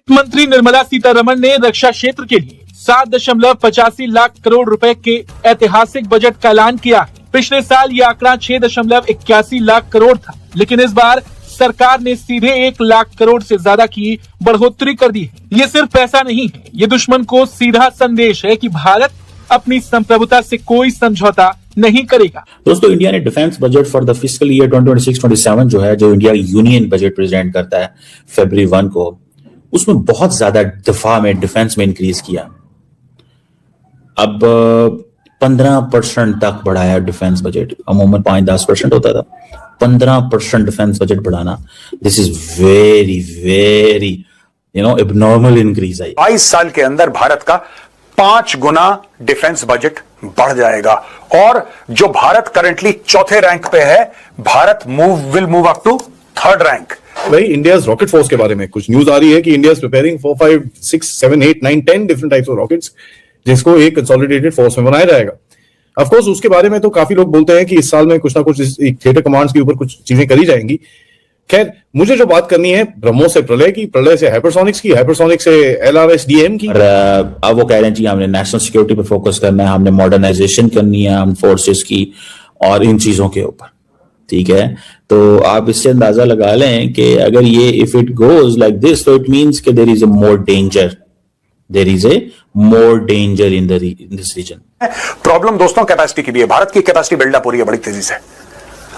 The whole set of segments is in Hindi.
मंत्री निर्मला सीतारमण ने रक्षा क्षेत्र के लिए 7.85 लाख करोड़ रुपए के ऐतिहासिक बजट का ऐलान किया है। पिछले साल ये आंकड़ा 6.81 लाख करोड़ था, लेकिन इस बार सरकार ने सीधे 1 लाख करोड़ से ज्यादा की बढ़ोतरी कर दी है। ये सिर्फ पैसा नहीं है, ये दुश्मन को सीधा संदेश है कि भारत अपनी संप्रभुता से कोई समझौता नहीं करेगा। दोस्तों, इंडिया ने defence budget for the fiscal year 2026-27 जो है, जो इंडिया यूनियन बजट प्रेजेंट करता है फरवरी 1 को, उसमें बहुत ज्यादा दफा में डिफेंस में इंक्रीज किया। अब 15% तक बढ़ाया डिफेंस बजट। अमूमन 5-10% होता था, 15% डिफेंस बजट बढ़ाना, this is very very abnormal increase है। 22 साल के अंदर भारत का 5 गुना डिफेंस बजट बढ़ जाएगा और जो भारत करंटली चौथे रैंक पे है, Bharat will move up to 3rd rank. भाई, इंडियाज रॉकेट फोर्स के बारे में कुछ न्यूज आ रही है कि India is preparing 4, 5, 6, 7, 8, 9, 10 different types of rockets, जिसको एक कंसोलिडेटेड फोर्स में बनाया जाएगा। ऑफ कोर्स उसके बारे में तो काफी लोग बोलते हैं कि इस साल में कुछ ना कुछ थिएटर कमांड्स के ऊपर कुछ चीजें करी जाएंगी। खैर, मुझे जो बात करनी है ब्रह्मोस से प्रलय की, प्रलय से हाइपरसोनिक्स की, हाइपरसोनिक से LRSDM की। अब वो कह रहे हैं कि हमने नेशनल सिक्योरिटी पर फोकस करना है, हमने मॉडर्नाइजेशन करनी है हम फोर्सेस की और इन चीजों के ऊपर। ठीक है, तो आप इससे अंदाजा लगा लें कि अगर ये if it goes like this, तो इट मींस कि there is a more danger, there is a more danger in this region. Problem दोस्तों कैपेसिटी की भी है। भारत की कैपेसिटी बिल्डअप हो रही है बड़ी तेजी से।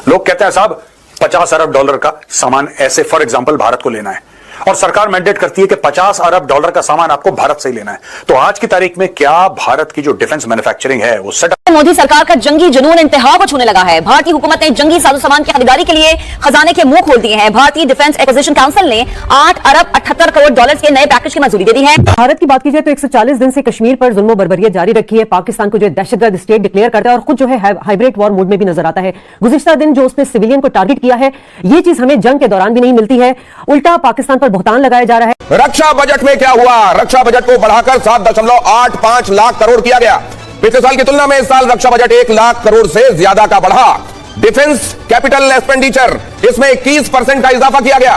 लोग कहते हैं साहब $50 अरब का सामान ऐसे फॉर एग्जांपल भारत को लेना है और सरकार मैंडेट करती है कि $50 अरब का सामान आपको भारत से ही लेना है। तो आज की तारीख में क्या भारत की जो डिफेंस मैन्युफैक्चरिंग है वो सेटअप। मोदी सरकार का जंगी जुनून इंतहा को छूने लगा है। भारतीय हुकूमत ने जंगी साजो सामान की खरीदारी के लिए खजाने के मुंह खोल दिए हैं। भारतीय डिफेंस एक्विजिशन काउंसिल ने $8 अरब 78 करोड़ के नए पैकेज की मंजूरी दे दी है। भारत की बात की जाए तो 140 दिन से कश्मीर पर जुल्म बर्बरियत जारी रखी है। पाकिस्तान को जो दहशतगर्द स्टेट डिक्लेयर करता है और खुद जो है हाइब्रिड वॉर मोड में भी नजर आता है। गुज़िश्ता दिन जो उसने सिविलियन को टारगेट किया है, ये चीज हमें जंग के दौरान भी नहीं मिलती है। उल्टा पाकिस्तान पर बहुतान लगाया जा रहा है। रक्षा बजट में क्या हुआ? रक्षा बजट को बढ़ाकर 7.85 लाख करोड़ किया गया। पिछले साल की तुलना में इस साल रक्षा बजट 1 लाख करोड़ से ज्यादा का बढ़ा। डिफेंस कैपिटल एक्सपेंडिचर, इसमें 21% का इजाफा किया गया।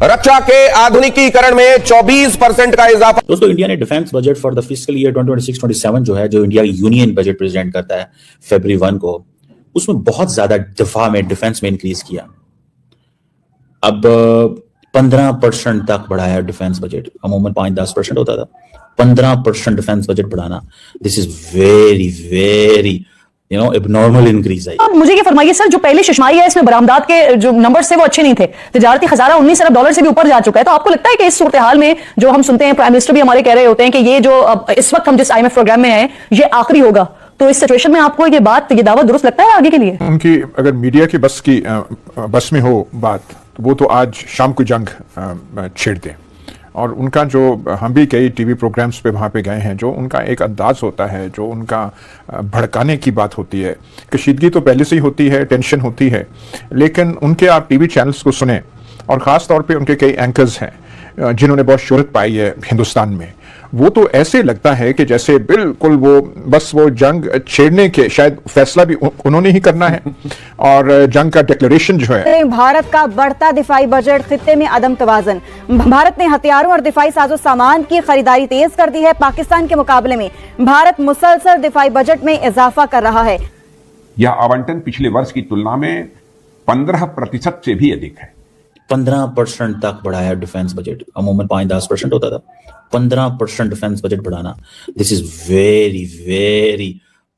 रक्षा के आधुनिकीकरण में 24% का इजाफा। दोस्तों, इंडिया ने defence budget for the fiscal year 2026-27 जो है, जो इंडिया यूनियन बजट प्रेजेंट करता है फरवरी 1 को, उसमें बहुत ज्यादा दफा में डिफेंस में इंक्रीज किया। अब 15% तक बढ़ाया डिफेंस बजट। अमूमन 5-10% होता था, 15% डिफेंस बजट बढ़ाना, this is very very abnormal increase है। मुझे ये फरमाइए सर, जो पहले शशमाही है इसमें बरामदात के जो नंबर्स थे वो अच्छे नहीं थे। तिजारती खजाना $19 अरब से भी ऊपर जा चुका है। तो आपको लगता है कि इस सूरत हाल में जो हम सुनते हैं, प्राइम मिनिस्टर भी हमारे कह रहे होते हैं कि ये जो इस वक्त हम जिस IMF प्रोग्राम में हैं ये आखिरी होगा, तो इस सिचुएशन में आपको ये दावा दुरुस्त लगता है आगे के लिए? उनकी अगर मीडिया की बस में हो बात, तो वो तो आज शाम को जंग छेड़ दें। और उनका जो, हम भी कई टीवी प्रोग्राम्स पे वहाँ पे गए हैं, जो उनका एक अंदाज होता है, जो उनका भड़काने की बात होती है, कशीदगी तो पहले से ही होती है, टेंशन होती है, लेकिन उनके आप टीवी चैनल्स को सुने और ख़ास तौर पे उनके कई एंकर्स हैं जिन्होंने बहुत शोहरत पाई है हिंदुस्तान में, वो तो ऐसे लगता है कि जैसे बिल्कुल वो जंग छेड़ने के शायद फैसला भी उन्होंने ही करना है और जंग का डिक्लेरेशन जो है। भारत का बढ़ता दिफाई बजट, खित्ते में अदम तवाज़ुन। भारत ने हथियारों और दिफाई साजो सामान की खरीदारी तेज कर दी है। पाकिस्तान के मुकाबले में भारत मुसलसल दिफाई बजट में इजाफा कर रहा है। यह आवंटन पिछले वर्ष की तुलना में 15% से भी अधिक है। 15% तक बढ़ाया डिफेंस बजट। अमूमन 5-10% होता था, 15% डिफेंस बजट बढ़ाना, this is very very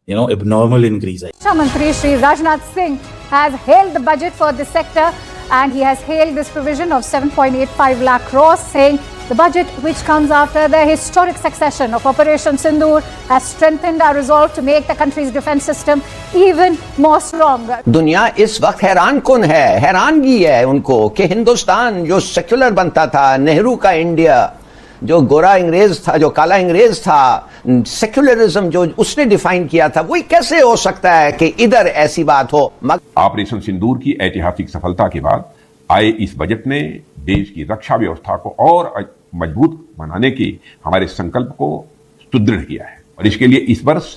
abnormal increase है। रक्षा मंत्री Shri Rajnath Singh has hailed the budget for this sector and he has hailed this provision of 7.85 lakh crores, saying the budget, which comes after the historic succession of Operation Sindoor, has strengthened our resolve to make the country's defense system even more stronger. दुनिया इस वक्त हैरान कुन है, हैरानगी है उनको कि हिंदुस्तान जो सेक्युलर बनता था, नेहरू का इंडिया, जो गोरा अंग्रेज था, जो काला अंग्रेज था, सेक्युलरिज्म जो उसने डिफाइन किया था, वही कैसे हो सकता है कि इधर ऐसी बात हो? ऑपरेशन सिंदूर की ऐतिहासिक सफलता के बाद आए इस बजट ने देश की रक्षा व्यवस्था को और मजबूत बनाने के हमारे संकल्प को सुदृढ़ किया है और इसके लिए इस वर्ष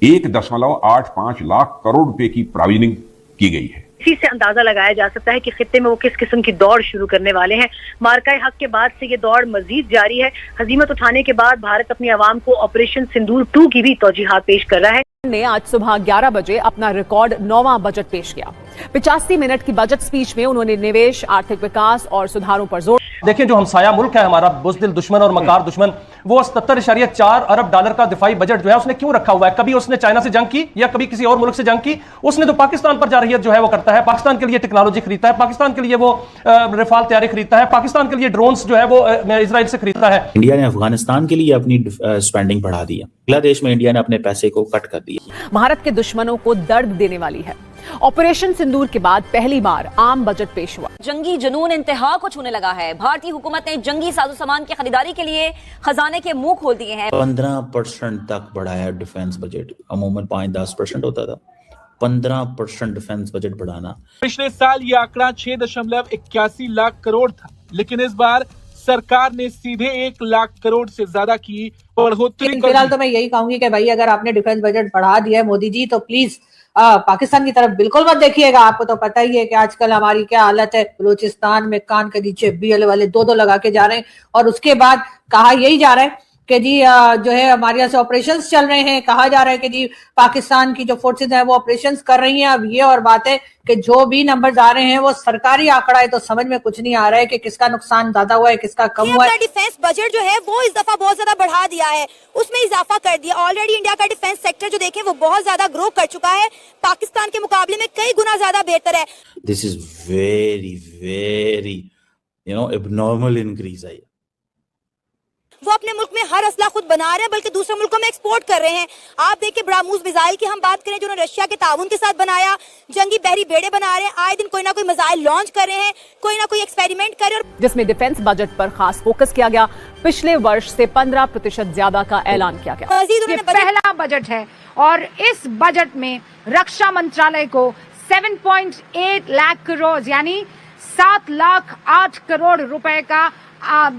1.85 लाख करोड़ रुपए की प्रोविजनिंग की गई है। इसी से अंदाजा लगाया जा सकता है कि खित्ते में वो किस किस्म की दौड़ शुरू करने वाले हैं। मार्का हक के बाद से ये दौड़ मजीद जारी है। हजीमत उठाने के बाद भारत अपनी आवाम को ऑपरेशन सिंदूर 2 की भी तौजीहात पेश कर रहा है। ने आज सुबह 11 बजे अपना रिकॉर्ड 9वां बजट पेश किया। 85 मिनट की बजट स्पीच में उन्होंने निवेश, आर्थिक विकास और सुधारों पर जोर। देखिए, जो हमसाया मुल्क है हमारा, बुज़दिल दुश्मन और मकार दुश्मन, वो 77.4 अरब डॉलर का दिफाई बजट जो है उसने क्यों रखा हुआ है? कभी उसने चाइना से जंग की या कभी किसी और मुल्क से जंग की? उसने तो पाकिस्तान पर जारहियत जो है वो करता है, पाकिस्तान के लिए टेक्नोलॉजी खरीदता है, पाकिस्तान के लिए वो रफाल तैयारी खरीदता है, पाकिस्तान के लिए ड्रोन्स जो है वो इजराइल से खरीदता है। इंडिया ने अफगानिस्तान के लिए अपनी स्पेंडिंग बढ़ा दी है। बांग्लादेश में इंडिया ने अपने पैसे को कट कर दिया। भारत के दुश्मनों को दर्द देने वाली है। ऑपरेशन सिंदूर के बाद पहली बार आम बजट पेश हुआ। जंगी जुनून इंतहा को छूने लगा है। भारतीय हुकूमत ने जंगी साजो सामान की खरीदारी के लिए खजाने के मुंह खोल दिए हैं। 15% तक बढ़ाया डिफेंस बजट, अमूमन 5-10% होता था। 15% डिफेंस बजट बढ़ाना। पिछले साल ये आंकड़ा 6.81 लाख करोड़ था, लेकिन इस बार सरकार ने सीधे 1 लाख करोड़ से ज्यादा की बढ़ोतरी। फिलहाल तो मैं यही कहूंगी कि भाई अगर आपने डिफेंस बजट बढ़ा दिया है मोदी जी, तो प्लीज पाकिस्तान की तरफ बिल्कुल मत देखिएगा। आपको तो पता ही है कि आजकल हमारी क्या हालत है। बलूचिस्तान में कान के नीचे BL वाले 2-2 लगा के जा रहे हैं, और उसके बाद कहा यही जा रहा है कि जी जो है हमारे यहाँ से ऑपरेशंस चल रहे हैं। कहा जा रहा है कि जी पाकिस्तान की जो फोर्सेस हैं वो ऑपरेशंस कर रही हैं। अब ये और बात है कि जो भी नंबर्स आ रहे हैं वो सरकारी आंकड़ा है, तो समझ में कुछ नहीं आ रहा है कि किसका नुकसान ज्यादा हुआ है, किसका कम हुआ है। डिफेंस बजट जो है वो इस दफा बहुत ज्यादा बढ़ा दिया है, उसमें इजाफा कर दिया। ऑलरेडी इंडिया का डिफेंस सेक्टर जो देखें वो बहुत ज्यादा ग्रो कर चुका है, पाकिस्तान के मुकाबले में कई गुना ज्यादा बेहतर है। This is very very abnormal increase है। वो अपने मुल्क में हर असला खुद बना रहे हैं, बल्कि दूसरे मुल्कों में एक्सपोर्ट कर रहे हैं। आप देखिए ब्राह्मोस मिसाइल की हम बात करें जो उन्होंने रशिया के ताउन के साथ बनाया, जंगी बहरी बेड़े बना रहे हैं, आए दिन कोई ना कोई मिसाइल लॉन्च कर रहे हैं, कोई ना कोई एक्सपेरिमेंट कर रहे हैं, जिसमें डिफेंस बजट पर खास फोकस किया गया। पिछले वर्ष से 15% ज्यादा का ऐलान किया गया। ये पहला बजट है और इस बजट में रक्षा मंत्रालय को 7.8 लाख करोड़ यानी 7,08 करोड़ रुपए का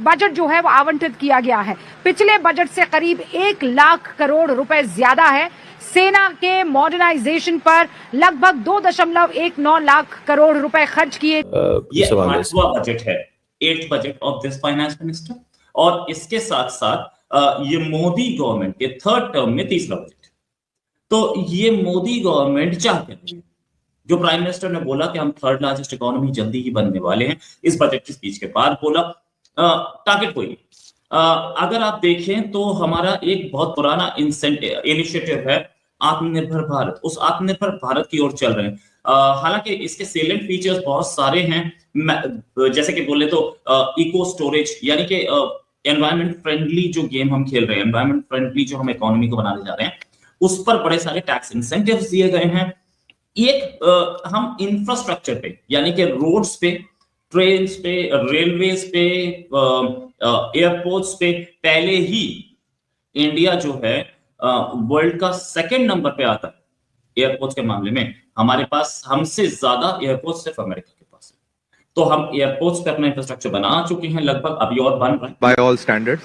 बजट जो है वो आवंटित किया गया है। पिछले बजट से करीब 1 लाख करोड़ रुपए ज्यादा है। सेना के मॉडर्नाइजेशन पर लगभग 2.19 लाख करोड़ रुपए खर्च किए। ये 8वां बजट है, 8th budget of this finance minister, और इसके साथ साथ ये मोदी गवर्नमेंट के 3rd टर्म में 3रा बजट। तो ये मोदी गवर्नमेंट चाहते हैं, जो प्राइम मिनिस्टर ने बोला कि हम 3rd लार्जेस्ट इकोनॉमी जल्दी ही बनने वाले हैं, इस बजट की स्पीच के बाद बोला। टारगेट कोई नहीं। अगर आप देखें तो हमारा एक बहुत पुराना इनिशिएटिव है आत्मनिर्भर भारत, उस आत्मनिर्भर भारत की ओर चल रहे हैं। हालांकि इसके सेलेंट फीचर्स बहुत सारे हैं, जैसे कि बोले तो इको स्टोरेज, यानी कि एनवायरमेंट फ्रेंडली जो गेम हम खेल रहे हैं, एनवायरमेंट फ्रेंडली जो हम इकोनॉमी को बनाने जा रहे हैं, उस पर बड़े सारे टैक्स इंसेंटिव्स दिए गए हैं। एक हम इंफ्रास्ट्रक्चर पे, यानी कि रोड्स पे, ट्रेन पे, रेलवेज पे, एयरपोर्ट्स पे पहले ही इंडिया जो है वर्ल्ड का 2nd नंबर पे आता है एयरपोर्ट्स के मामले में। हमारे पास हमसे ज्यादा एयरपोर्ट्स सिर्फ अमेरिका के पास है। तो हम एयरपोर्ट्स पे अपना इंफ्रास्ट्रक्चर बना चुके हैं, लगभग अभी और बन रहे हैं बाय ऑल स्टैंडर्ड्स।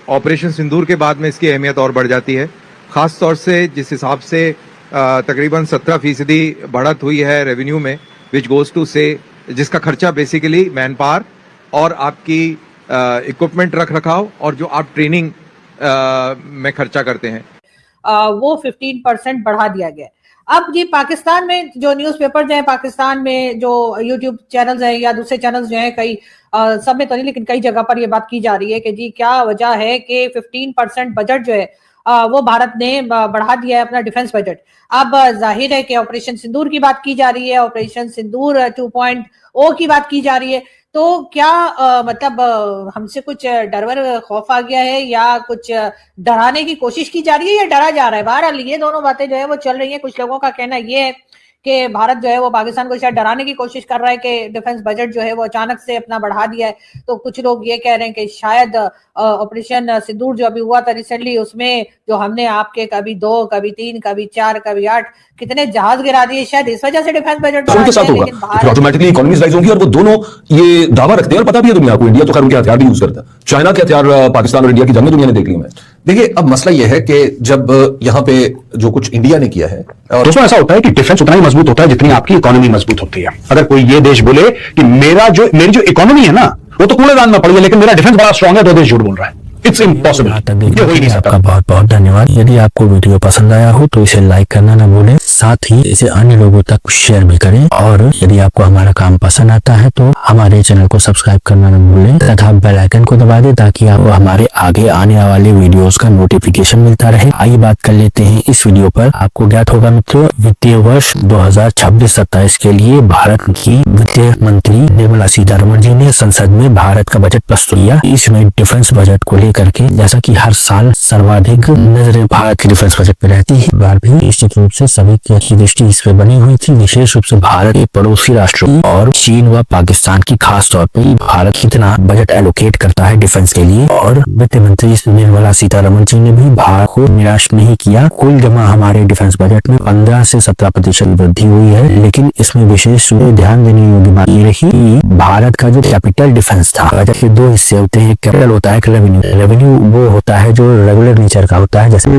ऑपरेशन सिंदूर के बाद में इसकी अहमियत और बढ़ जाती है, खास तौर से जिस हिसाब से तकरीबन 17% बढ़त हुई है रेवेन्यू में, विच गोज टू से जिसका खर्चा बेसिकली मैन पावर और आपकी इक्विपमेंट रख रखाव और जो आप ट्रेनिंग में खर्चा करते हैं, वो 15% बढ़ा दिया गया। अब ये पाकिस्तान में जो न्यूज़पेपर्स हैं, पाकिस्तान में जो यूट्यूब चैनल्स हैं या दूसरे चैनल्स जो हैं, कई सब में तो नहीं लेकिन कई जगह पर ये बात की जा रही है कि जी क्या वजह है कि 15% बजट जो है वो भारत ने बढ़ा दिया है अपना डिफेंस बजट। अब जाहिर है कि ऑपरेशन सिंदूर की बात की जा रही है, ऑपरेशन सिंदूर 2.0 की बात की जा रही है। तो क्या मतलब हमसे कुछ डर खौफ आ गया है या कुछ डराने की कोशिश की जा रही है या डरा जा रहा है? बहरहाल ये दोनों बातें जो है वो चल रही है। कुछ लोगों का कहना ये है कि भारत जो है वो पाकिस्तान को शायद डराने की कोशिश कर रहा है कि डिफेंस बजट जो है वो अचानक से अपना बढ़ा दिया है। तो कुछ लोग ये कह रहे हैं कि शायद ऑपरेशन सिंदूर जो अभी हुआ था रिसेंटली, उसमें जो हमने आपके कभी 2, कभी 3, कभी 4, कभी 8 कितने जहाज गिरा दिए, शायद इस वजह से डिफेंस बजट उनके साथ होगा, ऑटोमेटिकली इकोनॉमीज राइज होंगी। और वो दोनों ये दावा रखते हैं और पता भी है दुनिया को, इंडिया तो खैर उनके हथियार भी यूज करता है। चाइना के हथियार पाकिस्तान और इंडिया की जंग में दुनिया ने देख ली है। देखिए, अब मसला यह है कि जब यहाँ पे जो कुछ इंडिया ने किया है, और उसमें ऐसा होता है कि डिफेंस उतना ही मजबूत होता है जितनी आपकी इकोनॉमी मजबूत होती है। अगर कोई ये देश बोले कि मेरी जो इकोनॉमी है ना वो तो कूड़ेदान में पड़ी है, लेकिन मेरा डिफेंस बड़ा स्ट्रांग है, तो देश झूठ बोल रहा है। It's impossible. आपका बहुत बहुत धन्यवाद। यदि आपको वीडियो पसंद आया हो तो इसे लाइक करना ना भूलें, साथ ही इसे अन्य लोगों तक शेयर भी करें, और यदि आपको हमारा काम पसंद आता है तो हमारे चैनल को सब्सक्राइब करना न भूलें तथा बेल आइकन को दबा दें ताकि आपको हमारे आगे आने वाले वीडियोस का नोटिफिकेशन मिलता रहे। आइए बात कर लेते हैं इस वीडियो पर। आपको ज्ञात होगा मित्रों, वित्तीय वर्ष 2026-27 के लिए भारत की वित्त मंत्री निर्मला सीतारमण जी ने संसद में भारत का बजट प्रस्तुत किया। इसमें डिफेंस बजट को करके, जैसा कि हर साल सर्वाधिक नजरें भारत के डिफेंस बजट पे रहती है, बार भी निश्चित रूप से सभी की दृष्टि इस पे बनी हुई थी। विशेष रूप से भारत के पड़ोसी राष्ट्रों और चीन व पाकिस्तान की खास तौर पे भारत कितना बजट एलोकेट करता है डिफेंस के लिए। और वित्त मंत्री निर्मला सीतारमण जी ने भी भारत को निराश नहीं किया। कुल जमा हमारे डिफेंस बजट में 15 से 17% वृद्धि हुई है, लेकिन इसमें विशेष रूप से ध्यान देने योग्य बात ये रही कि भारत का जो कैपिटल डिफेंस था, बजट के दो हिस्से होते हैं, कैपिटल होता है, रेवेन्यू वो होता है जो रेगुलर नेचर का होता है। जैसे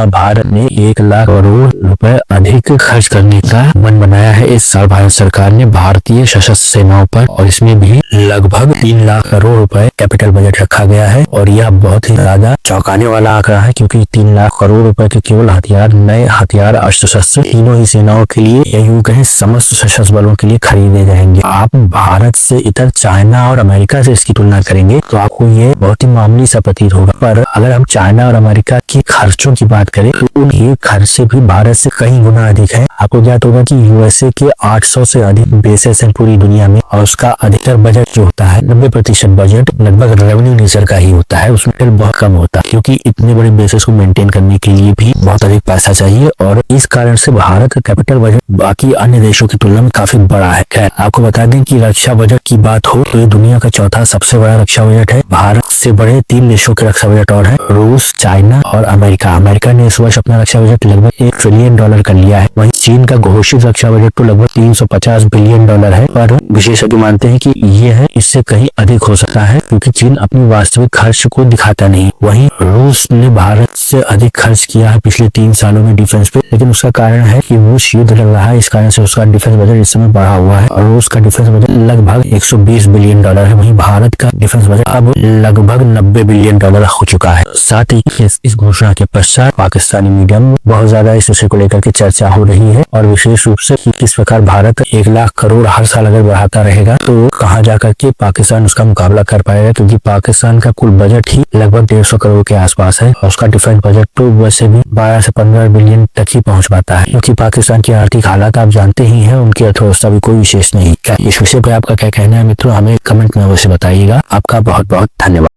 भारत ने 1 लाख करोड़ रुपए अधिक खर्च करने का मन बनाया है इस साल भारत सरकार ने भारतीय सशस्त्र सेनाओं पर, और इसमें भी लगभग 3 लाख करोड़ रुपए कैपिटल बजट रखा गया है। और यह बहुत ही ज्यादा चौंकाने वाला आंकड़ा है, क्योंकि 3 लाख करोड़ रुपए के केवल हथियार, नए हथियार, अस्त्र शस्त्र तीनों ही सेनाओं के लिए या यूं कहें समस्त सशस्त्र बलों के लिए खरीदे जाएंगे। आप भारत से इतर चाइना और अमेरिका से इसकी तुलना करेंगे तो आपको ये बहुत ही मामूली सा प्रतीत होगा, पर अगर हम चाइना और अमेरिका के खर्चों की बात करें तो उनके खर्च से भी भारत से कई गुना अधिक है। आपको ज्ञात होगा कि यूएसए के 800 से अधिक बेसेस हैं पूरी दुनिया में, और उसका अधिकतर बजट जो होता है 90% बजट लगभग रेवेन्यू नेचर का ही होता है, उसमें बहुत कम होता है, क्योंकि इतने बड़े बेसेस को मेंटेन करने के लिए भी बहुत अधिक पैसा चाहिए। और इस कारण से भारत का कैपिटल बजट बाकी अन्य देशों की तुलना में काफी बड़ा है। खैर, आपको बता दें कि रक्षा बजट की बात हो तो ये दुनिया का चौथा सबसे बड़ा रक्षा बजट है। भारत से बड़े 3 देशों के रक्षा बजट और है, रूस, चाइना और अमेरिका। अमेरिका ने इस वर्ष अपना रक्षा बजट लगभग $1 ट्रिलियन कर लिया है। वहीं चीन का घोषित रक्षा बजट तो लगभग $350 बिलियन है, पर विशेषज्ञ मानते हैं कि ये है इससे कहीं अधिक हो सकता है, क्योंकि चीन अपनी वास्तविक खर्च को दिखाता नहीं। वहीं रूस ने भारत से अधिक खर्च किया है पिछले 3 सालों में डिफेंस पे, लेकिन उसका कारण है कि रूस युद्ध लड़ रहा है, इस कारण से उसका डिफेंस बजट इस समय बढ़ा हुआ है, और रूस का डिफेंस बजट लगभग $120 बिलियन है। वहीं भारत का डिफेंस बजट अब लगभग $90 बिलियन हो चुका है। साथ ही इस घोषणा के पश्चात पाकिस्तानी मीडिया में बहुत ज्यादा इस विषय को लेकर के चर्चा हो रही है, और विशेष रूप से किस प्रकार भारत 1 लाख करोड़ हर साल अगर बढ़ाता रहेगा तो कहाँ जाकर के पाकिस्तान उसका मुकाबला कर पाएगा, क्योंकि पाकिस्तान का कुल बजट ही लगभग 150 करोड़ के आसपास है, और उसका डिफेंस बजट तो वैसे भी 12 से 15 बिलियन तक ही पहुंच पाता है, क्योंकि पाकिस्तान की आर्थिक हालात आप जानते ही हैं, उनकी अर्थव्यवस्था भी कोई विशेष नहीं। इस विषय पर आपका क्या कहना है मित्रों, हमें कमेंट में अवश्य बताइएगा। आपका बहुत बहुत धन्यवाद।